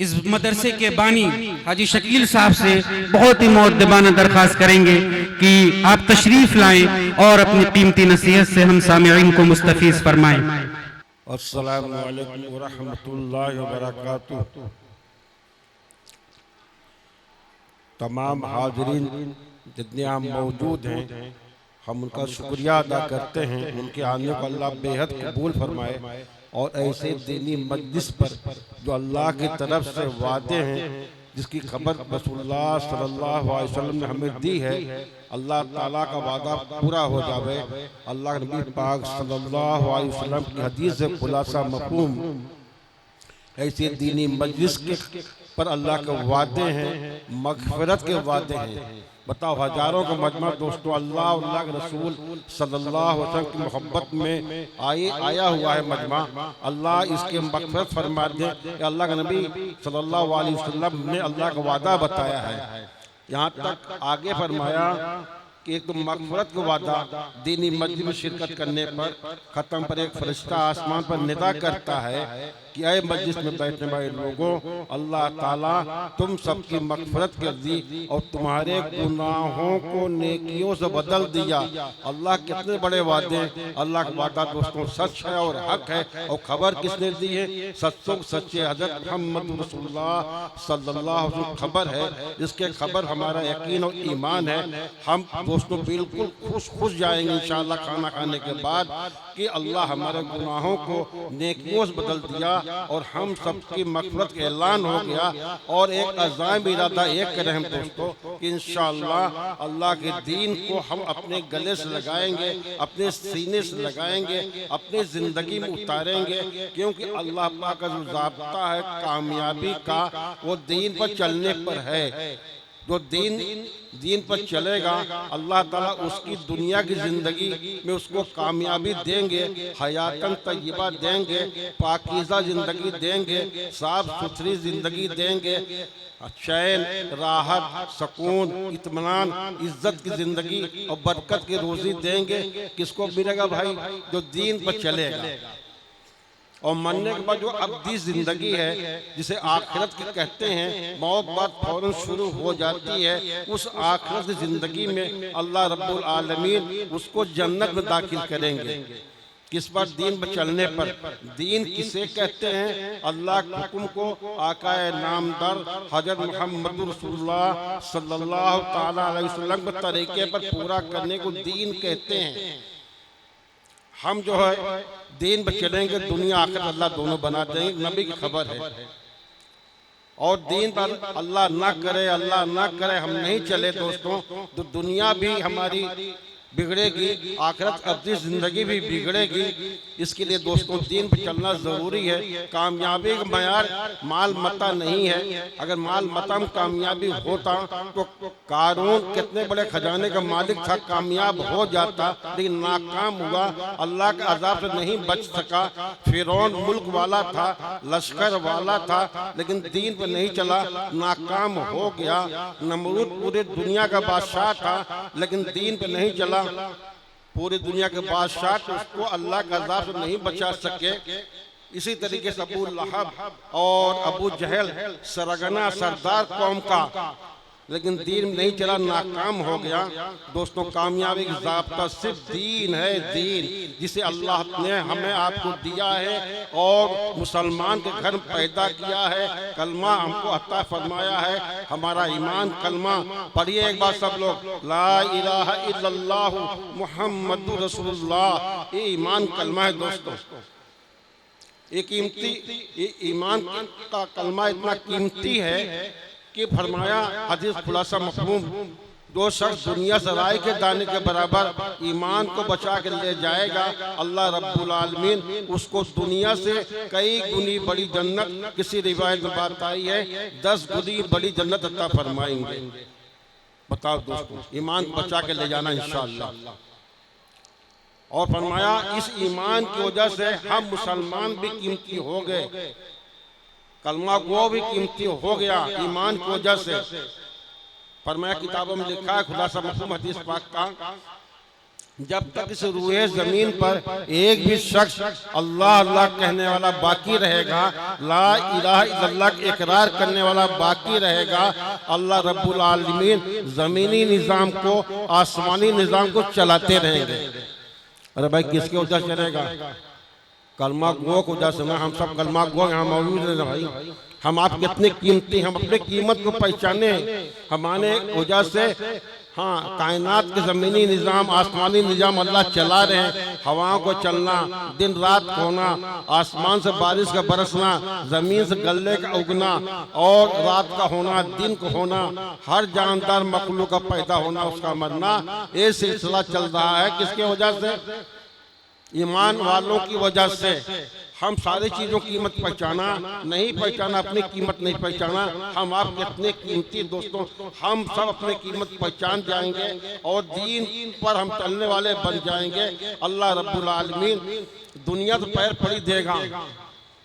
इस मदरसे के बानी हाजी शकील साहब से बहुत ही मुअद्दबाना दरख्वास्त करेंगे कि आप तशरीफ लाएं और अपनी कीमती नसीहत से हम सामिईन को मुस्तफीज फरमाएं। अस्सलामु अलैकुम व रहमतुल्लाहि व बरकातुहू। तमाम हाज़रीन जितने हम मौजूद हैं, हम उनका शुक्रिया अदा करते हैं। उनके आने को अल्लाह बेहद कबूल फरमाए और ऐसे दीनी मजलिस पर जो अल्लाह की तरफ से वादे हैं, जिसकी खबर रसूलुल्लाह सल्लल्लाहु अलैहि वसल्लम ने हमें दी है, अल्लाह ताला का वादा पूरा हो जावे। अल्लाह के नबी पाक सल्लल्लाहु अलैहि वसल्लम की हदीस से खुलासा मफहूम ऐसे दीनी मजलिस के पर अल्लाह के वादे हैं, मग़फ़िरत के वादे हैं। बताओ, हजारों का मजमा दोस्तों अल्लाह और अल्लाह के रसूल सल्लल्लाहु अलैहि वसल्लम की मोहब्बत में आया हुआ है मजमा। अल्लाह इसके मग़फ़िरत फरमा दे कि अल्लाह के नबी सल्लल्लाहु अलैहि वसल्लम ने अल्लाह का वादा बताया है। यहाँ तक आगे फरमाया कि एक तो मग़फ़िरत का वादा दीनी मजलिस में शिरकत करने पर ख़त्म पर एक फरिश्ता आसमान पर निदा करता है कि ऐ मजलिस में बैठने वाले लोगों, अल्लाह ताला तुम सबकी मग़फ़िरत कर दी और तुम्हारे गुनाहों को नेकियों से बदल दिया। अल्लाह कितने बड़े वादे। अल्लाह का वादा दोस्तों सच है और हक है। और खबर किसने दी है? सच्चों सच्चे हज़रत मोहम्मद रसूलुल्लाह सल्लल्लाहु अलैहि वसल्लम खबर है, जिसके खबर हमारा यकीन और ईमान है। हम दोस्तों बिल्कुल खुश जाएंगे इंशाअल्लाह खाना खाने के बाद कि अल्लाह हमारे गुनाहों को नेकियों से बदल दिया और हम सबकी मग़फ़िरत का ऐलान हो गया। और एक अज़ाम इरादा एक करें हम दोस्तों कि इंशाअल्लाह अल्लाह के दीन को हम अपने गले से लगाएंगे, अपने सीने से लगाएंगे, अपनी ज़िंदगी में उतारेंगे, क्योंकि अल्लाह पाक का जो ज़ाब्ता है कामयाबी का, वो दीन पर चलने पर है। जो दीन पर चलेगा अल्लाह ताला उसकी दुनिया की ज़िंदगी में उसको कामयाबी देंगे, हयातन तय्यबा देंगे, पाकीज़ा ज़िंदगी देंगे, साफ सुथरी ज़िंदगी देंगे, चैन, राहत, सुकून, इत्मीनान, इज्जत की ज़िंदगी और बरकत की रोज़ी देंगे। किसको मिलेगा भाई? जो दीन पर चलेगा। और मरने के बाद जो अब्दी जिंदगी है, जिसे आखिरत की कहते हैं, मौत बाद फौरन शुरू हो जाती है, उस आखिरत की जिंदगी में अल्लाह रब्बुल आलमीन उसको जन्नत में दाखिल करेंगे। किस पर? दीन पर चलने पर। दीन किसे कहते हैं? अल्लाह के हुक्म को आकाए नामदार हज़रत मोहम्मद रसूलुल्लाह सल्लल्लाहु ताला अलैहि वसल्लम के तरीके पर पूरा करने को दीन कहते हैं। हम जो है दीन पर चलेंगे, दुनिया आखिरत अल्लाह दोनों बना देंगे, नबी की खबर है। और दीन पर अल्लाह ना करे हम नहीं चले दोस्तों, तो दुनिया भी हमारी बिगड़ेगी, आखिरत अपनी ज़िंदगी भी बिगड़ेगी। इसके लिए दोस्तों दीन पर चलना ज़रूरी है। कामयाबी का मयार माल मता नहीं है। अगर माल मता में कामयाबी होता तो कारून कितने बड़े खजाने का मालिक था, कामयाब हो जाता, लेकिन नाकाम हुआ, अल्लाह के अज़ाब से नहीं बच सका। फिरौन मुल्क वाला था, लश्कर वाला था, लेकिन दीन पर नहीं चला, नाकाम हो गया। नमरूद पूरी दुनिया का बादशाह था, लेकिन दीन पर नहीं चला, पूरी दुनिया के बादशाह तो उसको अल्लाह के अज़ाब से नहीं बचा सके। इसी तरीके से अबू लहब और अबू जहल सरगना सरदार कौम का, लेकिन दीन नहीं चला, नाकाम हो गया। दोस्तों कामयाबी का ज़ाब्ता सिर्फ दीन है, दीन जिसे अल्लाह ने हमें आपको दिया है और मुसलमान के घर में पैदा किया है। कलमा हमको अता फरमाया है, हमारा ईमान कलमा। पढ़िए एक बार सब लोग, ला इलाहा इल्लल्लाहु मुहम्मदुर रसूलुल्लाह। ये ईमान कलमा है दोस्तों। ये कीमती ईमान का कलमा इतना कीमती है कि फरमाया हदीस खुलासा मफहूम, जो शख्स दुनिया से राय के दाने के बराबर ईमान को बचा के ले जाएगा, अल्लाह रब्बुल आलमीन उसको दुनिया से कई गुनी बड़ी जन्नत, किसी रिवायत में बात आई है 10 गुनी बड़ी जन्नत अता फरमाएंगे। बताओ दोस्तों, ईमान को बचा के ले जाना इंशाअल्लाह। और फरमाया इस ईमान की वजह से हम मुसलमान भी कीमती हो गए, कलमा गो भी कीमती हो गया ईमान की वजह से। फरमाया किताबों में लिखा है खुलासा मफहूम हदीस पाक का, जब तक इस रूए जमीन पर एक भी शख्स अल्लाह अल्लाह कहने वाला बाकी रहेगा, ला इलाहा इल्लल्लाह इकरार करने वाला बाकी रहेगा, अल्लाह रब्बुल आलमीन जमीनी निज़ाम को, आसमानी निज़ाम को चलाते रहेंगे। अरे भाई किसके वजह से चलेगा? कलमा गो को वजह से ना। हम सब कलमा गो यहाँ मौजूद है भाई। हम आप कितने कीमती, हम अपने कीमत को पहचाने। हमारे वजह से हाँ कायनात के ज़मीनी निज़ाम, आसमानी निज़ाम अल्लाह चला रहे हैं। हवाओं को चलना, दिन रात होना, आसमान से बारिश का बरसना, ज़मीन से गल्ले का उगना और रात का होना, दिन का होना, हर जानदार मखलूक का पैदा होना, उसका मरना, ये सिलसिला चल रहा है। किसके वजह से? ईमान वालों की वजह से। हम सारी चीज़ों की कीमत पहचाना नहीं, पहचाना अपनी कीमत नहीं पहचाना। हम आप कितने कीमती दोस्तों, हम सब अपनी कीमत पहचान जाएंगे और दीन पर हम चलने वाले बन जाएंगे। अल्लाह रब्बुल आलमीन दुनिया तो पैर पड़ी देगा।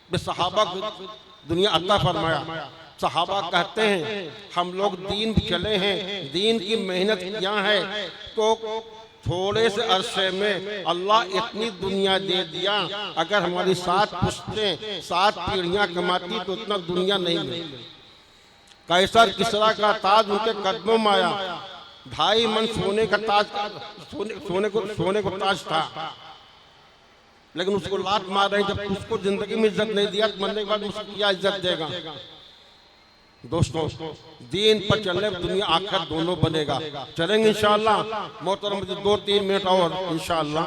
सहाबा को दुनिया अता फरमाया। सहाबा कहते हैं हम लोग दीन पे चले हैं, दीन की मेहनत किया है, तो थोड़े से अरसे में अल्लाह इतनी दुनिया दे दिया। अगर हमारी 7 पुश्तें 7 पीढ़ियां कमाती तो इतना दुनिया नहीं मिलती। कैसर किसरा का ताज उनके कदमों में आया। 2.5 मन सोने का ताज, सोने को ताज था, लेकिन उसको लात मार रहे। जब उसको जिंदगी में इज्जत नहीं दिया, मरने के बाद उसको क्या इज्जत देगा? दोस्तों दीन पर चलने दुनिया आखिर दोनों बनेगा। चलेंगे इंशाअल्लाह। मोहतरम 2-3 मिनट और इंशाअल्लाह।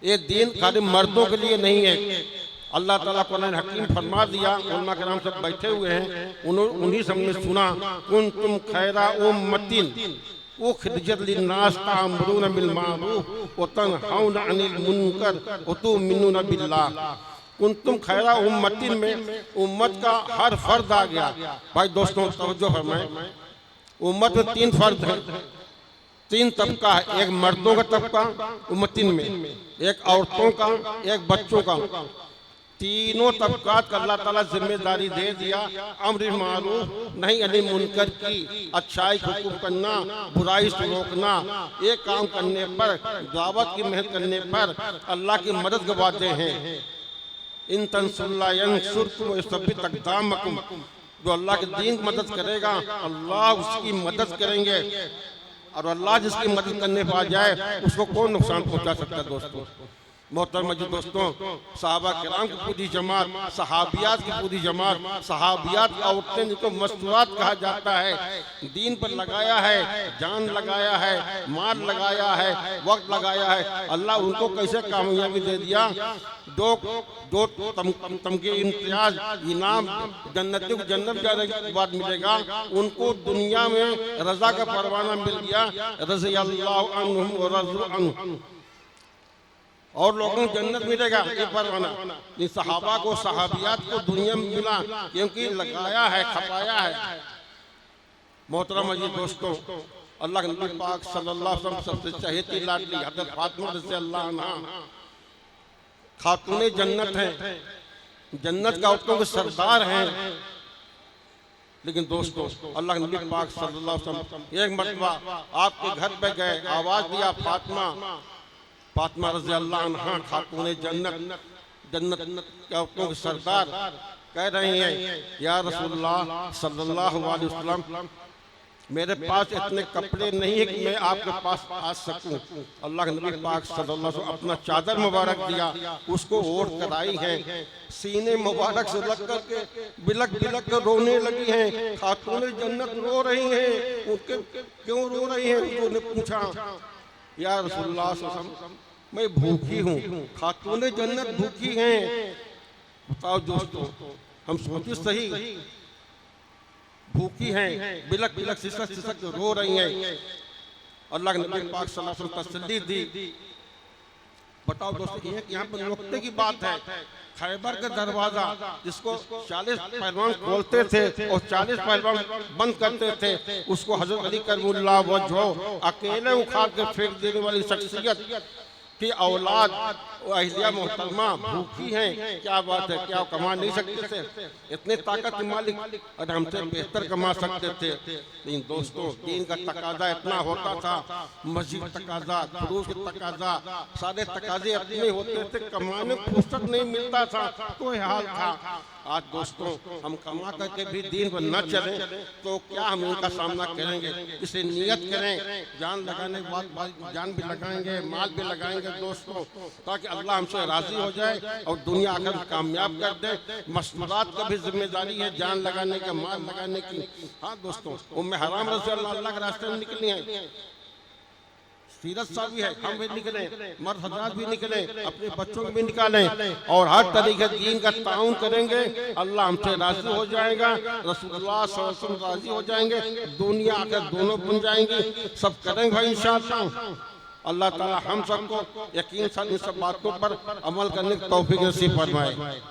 ये दीन खाली मर्दों के लिए नहीं है। अल्लाह ताला कुरान हकीम फरमा दिया। उलमा के नाम सब बैठे हुए हैं, उन्हीं सबने सुना, कुंतुम खैरा उम्मतिन उखरिजत लिन्नास तामुरून बिल मारूफ व तनहौना अनिल मुनकर व तुमिनूना बिल्लाह। कुंतुम खैरा उम्मतिन में उम्मत का हर फर्द आ गया। भाई दोस्तों तवज्जो फरमाएं, उम्मत में 3 फर्द हैं, 3 तबका है। एक मर्दों का तबका उम्मतिन में, एक औरतों का, एक बच्चों का। तीनों तबकात का अल्लाह ताला जिम्मेदारी दे दिया। अम्र मारूफ नहीं अनिल मुनकर की, अच्छाई को हुक्म करना, बुराई से रोकना। एक काम करने पर, दावत की मेहनत करने पर अल्लाह की मदद गवाते हैं। इन तंसुल्लाह यंसुरकुम व युसब्बित अक़दामकुम। जो अल्लाह के दीन की मदद करेगा, अल्लाह उसकी मदद करेंगे। और अल्लाह जिसकी मदद करने पर आ जाए, उसको कौन नुकसान पहुंचा सकता है? दोस्तों मोहतरम दोस्तों, सहाबा किराम की पूरी जमात, सहाबियात की पूरी जमात, सहाबियात औरतें जिनको मस्तूरात कहा जाता है, दीन पर लगाया है, जान लगाया है, माल लगाया है, वक्त लगाया है। अल्लाह उनको कैसे कामयाबी दे दिया। दो तमके इम्तियाज इनाम, जन्नतियों को जन्नत जाने के बाद मिलेगा। उनको दुनिया में रजा का परवाना मिल गया, रज़ी अल्लाहु अन्हुम व रज़ू अन्हु। और लोगों को जन्नत मिलेगा, ये परवाना। इन सहाबा को, सहाबियात को दुनिया में मिला क्योंकि लगाया है, खपाया है। मोहतरम अजीज दोस्तों, अल्लाह के नबी पाक सल्लल्लाहु अलैहि वसल्लम सबसे चहेती लाडली हज़रत फातिमा रज़ियल्लाहु अन्हा खातूने जन्नत हैं, जन्नत का औरतों के सरदार हैं। लेकिन दोस्तों अल्लाह के नबी पाक सल्लल्लाहु अलैहि वसल्लम एक मरतबा आपके घर पे गए, आवाज दिया फातिमा, फातिमा रज़ियल्लाहु अन्हा खातूने जन्नत, जन्नत के औरतों के सरदार कह रही हैं, या रसूलुल्लाह सल्लल्लाहु अलैहि वसल्लम, मेरे पास इतने कपड़े नहीं है कि मैं आपके पास आ सकूं। अल्लाह के नबी पाक सल्लल्लाहु अलैहि वसल्लम अपना चादर मुबारक दिया, उसको ओढ़ कर आई है, सीने मुबारक से लग करके बिलक बिलक कर रोने लगी हैं। खातूने जन्नत रो रही हैं। उनके क्यों रो रही हैं? उन्होंने पूछा, या रसूलुल्लाह सल्लल्लाहु अलैहि वसल्लम, मैं भूखी हूँ, खातूने जन्नत भूखी हैं। बताओ दोस्तों, हम सोचे सही, भूखी हैं, बिलक बिलक सिसक सिसक रो रही हैं। अल्लाह के नबी पाक सल्लल्लाहु अलैहि वसल्लम तसल्ली दी। बताओ दोस्तों, एक यहाँ पर नुक्ते की बात है। खैबर का दरवाजा जिसको 40 पहलवान खोलते थे और 40 पहलवान बंद करते थे, उसको हजरत अली करमुल्लाह वजहो अकेले उखाड़ कर फेंक देने वाली शख्सियत की औलाद वो अहिल्या मोहतरमा भूखी हैं, क्या बात है, क्या कमा नहीं सकते थे? इतने ताकत के मालिक, और हमसे बेहतर कमा सकते थे। लेकिन दोस्तों दीन का तकाजा इतना होता था, मस्जिद तकाजा, खुरूज के तकाजा, सारे तकाजे इतने होते थे, कमाने फुर्सत नहीं मिलता था, कोई हाल था। आज दोस्तों हम कमा करके भी दीन पर न चलें तो क्या हम उनका सामना करेंगे? इसे नियत करें, जान लगाने के बाद जान भी लगाएंगे, माल भी लगाएंगे दोस्तों, ताकि अल्लाह हमसे राजी हो जाए और दुनिया आखिर कामयाब कर दे। मस्तूरात का भी जिम्मेदारी है जान लगाने का, माल लगाने की। हाँ दोस्तों, उम्मे हराम रज़ी अल्लाह के रास्ते में निकली है, सीरत साहब भी है, हम भी निकले, मर्द हजरात भी निकले, अपने बच्चों को भी निकालें और हर तरीके दीन का ताउन करेंगे। अल्लाह हमसे राजी हो जाएगा, रसूलुल्लाह सल्लल्लाहु अलैहि वसल्लम राजी हो जाएंगे, दुनिया आकर दोनों बन जाएंगी, सब करेंगे भाई इंशाअल्लाह। अल्लाह ताला हम सबको यकीन से इन सब बातों पर अमल करने की तौफीक नसीब फरमाए।